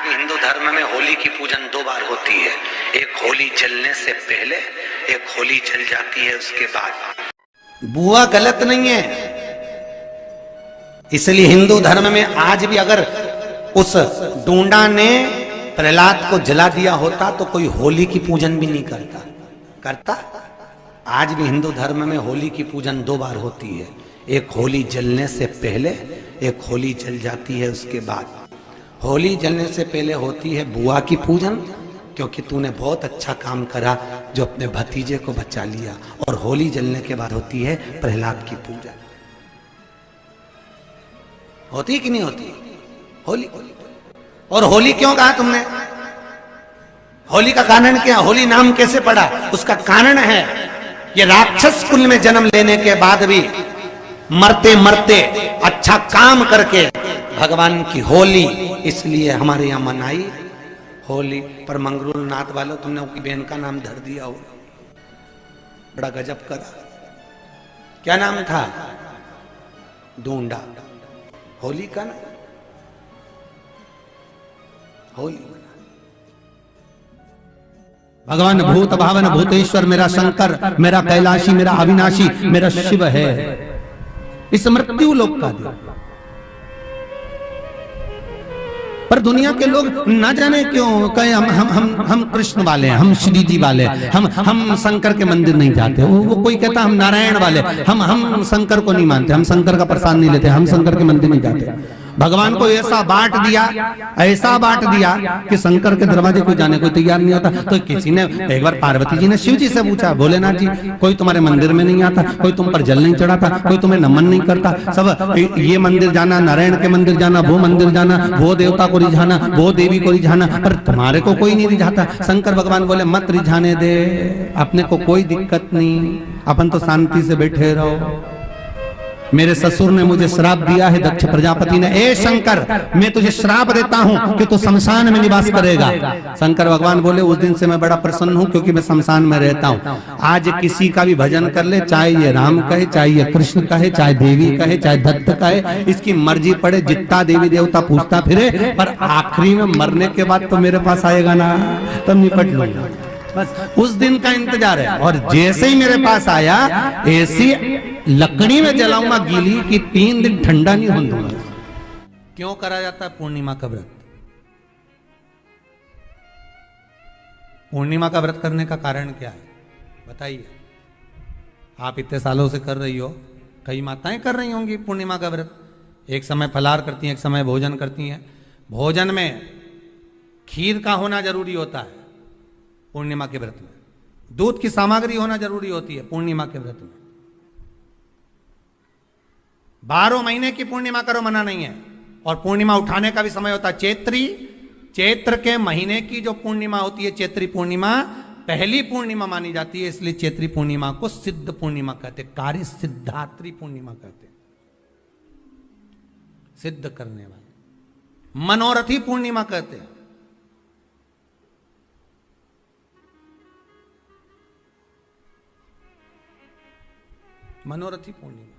भी हिंदू धर्म में होली की पूजन 2 बार होती है, एक होली जलने से पहले, एक होली जल जाती है उसके बाद। बुआ गलत नहीं है, इसलिए हिंदू धर्म में आज भी अगर उस डूंडा ने प्रहलाद को जला दिया होता तो कोई होली की पूजन भी नहीं करता। आज भी हिंदू धर्म में होली की पूजन 2 बार होती है, एक होली जलने से पहले, एक होली जल जाती है उसके बाद। होली जलने से पहले होती है बुआ की पूजन, क्योंकि तूने बहुत अच्छा काम करा जो अपने भतीजे को बचा लिया, और होली जलने के बाद होती है प्रहलाद की पूजा। होती कि नहीं होती होली? और होली क्यों कहा तुमने? होली का कारण क्या? होली नाम कैसे पड़ा? उसका कारण है ये राक्षस कुल में जन्म लेने के बाद भी मरते मरते अच्छा काम करके भगवान की होली इसलिए हमारे यहां मनाई होली। पर मंगरूल नाथ वालों, तुमने उनकी बहन का नाम धर दिया हो, बड़ा गजब करा। क्या नाम था? डूंडा। होली का ना होली। भगवान भूत भावन भूतेश्वर मेरा शंकर, मेरा कैलाशी, मेरा अविनाशी, मेरा शिव है। इस मृत्यु लोक का देव। पर दुनिया के लोग न जाने क्यों कहे हम कृष्ण वाले हैं, हम श्री जी वाले हैं, हम शंकर के मंदिर नहीं जाते। वो कोई कहता हम नारायण वाले, हम शंकर को नहीं मानते, हम शंकर का प्रसाद नहीं लेते, हम शंकर के मंदिर नहीं जाते। भगवान को ऐसा बांट दिया कि शंकर के दरवाजे को जाने को तैयार नहीं होता। तो किसी ने एक बार पार्वती जी ने शिव जी से पूछा, भोलेनाथ जी कोई तुम्हारे मंदिर में नहीं आता, कोई तुम पर जल नहीं चढ़ाता, कोई तुम्हें नमन नहीं करता, सब ये मंदिर जाना, नारायण के मंदिर जाना, वो मंदिर जाना, वो देवता को रिझाना, वो देवी को रिझाना, पर तुम्हारे को कोई नहीं रिझाता। शंकर भगवान बोले मत रिझाने दे, अपने को कोई दिक्कत नहीं, अपन तो शांति से बैठे रहो। मेरे ससुर ने मुझे श्राप दिया है, दक्ष प्रजापति ने, ए शंकर मैं तुझे श्राप देता हूं कि तू शमशान में निवास करेगा। शंकर भगवान बोले उस दिन से मैं बड़ा प्रसन्न हूं, क्योंकि मैं शमशान में रहता हूं। आज किसी का भी भजन कर ले, चाहे ये राम कहे, चाहे ये कृष्ण कहे, चाहे देवी कहे, चाहे दत्त कहे, इसकी मर्जी पड़े, जितना देवी देवता पूछता फिरे, पर आखिरी में मरने के बाद तो मेरे पास आएगा ना, तब निपट लूंगा। बस उस दिन का इंतजार है। और जैसे ही मेरे पास आया, ऐसी लकड़ी में जलाऊंगा गीली कि 3 दिन ठंडा नहीं होने दूंगा। क्यों करा जाता है पूर्णिमा का व्रत? पूर्णिमा का व्रत करने का कारण क्या है बताइए? आप इतने सालों से कर रही हो, कई माताएं कर रही होंगी पूर्णिमा का व्रत। एक समय फलाहार करती हैं, एक समय भोजन करती हैं। भोजन में खीर का होना जरूरी होता है पूर्णिमा के व्रत में, दूध की सामग्री होना जरूरी होती है पूर्णिमा के व्रत में। 12 महीने की पूर्णिमा करो, मना नहीं है। और पूर्णिमा उठाने का भी समय होता है चैत्र के महीने की जो पूर्णिमा होती है, चैत्री पूर्णिमा पहली पूर्णिमा मानी जाती है, इसलिए चैत्री पूर्णिमा को सिद्ध पूर्णिमा कहते, कार्य सिद्धात्री पूर्णिमा कहते, सिद्ध करने वाले, मनोरथी पूर्णिमा कहते हैं। मनोरथी पूर्णिमा।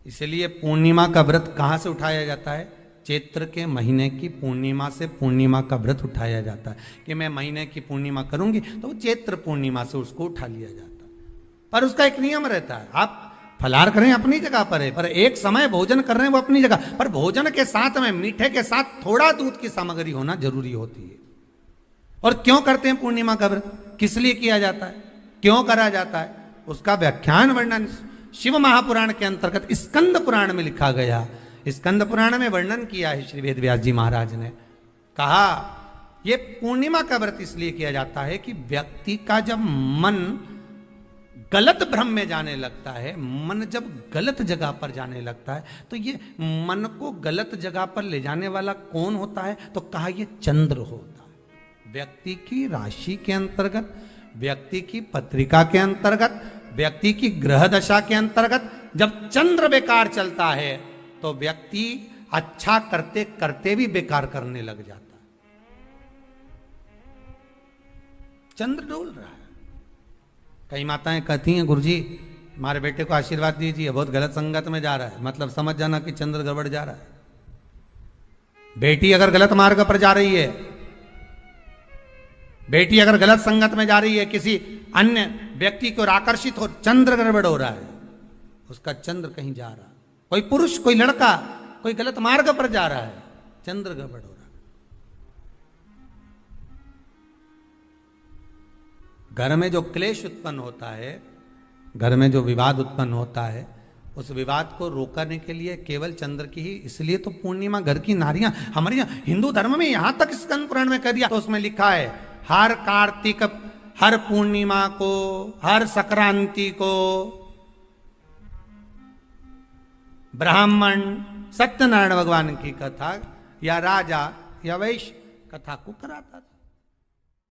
इसलिए पूर्णिमा का व्रत कहां से उठाया जाता है? चैत्र के महीने की पूर्णिमा से पूर्णिमा का व्रत उठाया जाता है कि मैं महीने की पूर्णिमा करूंगी, तो वो चैत्र पूर्णिमा से उसको उठा लिया जाता है। पर उसका एक नियम रहता है, आप फलाहार करें अपनी जगह पर है, पर एक समय भोजन कर रहे हैं वो अपनी जगह पर, भोजन के साथ में मीठे के साथ थोड़ा दूध की सामग्री होना जरूरी होती है। और क्यों करते हैं पूर्णिमा का व्रत? किस लिए किया जाता है, क्यों करा जाता है? उसका व्याख्यान वर्णन शिव महापुराण के अंतर्गत स्कंद पुराण में लिखा गया। स्कंद पुराण में वर्णन किया है श्री वेद व्यास जी महाराज ने। कहा यह पूर्णिमा का व्रत इसलिए किया जाता है कि व्यक्ति का जब मन गलत भ्रम में जाने लगता है, मन जब गलत जगह पर जाने लगता है, तो ये मन को गलत जगह पर ले जाने वाला कौन होता है? तो कहा यह चंद्र होता है। व्यक्ति की राशि के अंतर्गत, व्यक्ति की पत्रिका के अंतर्गत, व्यक्ति की ग्रह दशा के अंतर्गत जब चंद्र बेकार चलता है तो व्यक्ति अच्छा करते करते भी बेकार करने लग जाता है। चंद्र डोल रहा है। कई माताएं कहती हैं गुरुजी हमारे बेटे को आशीर्वाद दीजिए, बहुत गलत संगत में जा रहा है, मतलब समझ जाना कि चंद्र गड़बड़ जा रहा है। बेटी अगर गलत मार्ग पर जा रही है, बेटी अगर गलत संगत में जा रही है, किसी अन्य व्यक्ति की ओर आकर्षित हो, चंद्र गड़बड़ हो रहा है, उसका चंद्र कहीं जा रहा, कोई पुरुष कोई लड़का कोई गलत मार्ग पर जा रहा है, चंद्र गड़बड़ हो रहा है। घर में जो क्लेश उत्पन्न होता है, घर में जो विवाद उत्पन्न होता है, उस विवाद को रोकने के लिए केवल चंद्र की ही, इसलिए तो पूर्णिमा घर की नारियां हमारे यहाँ हिंदू धर्म में यहां तक स्कंद पुराण में कर दिया, तो उसमें लिखा है हर कार्तिक, हर पूर्णिमा को, हर संक्रांति को ब्राह्मण सत्यनारायण भगवान की कथा या राजा या वैश्य कथा को कराता था।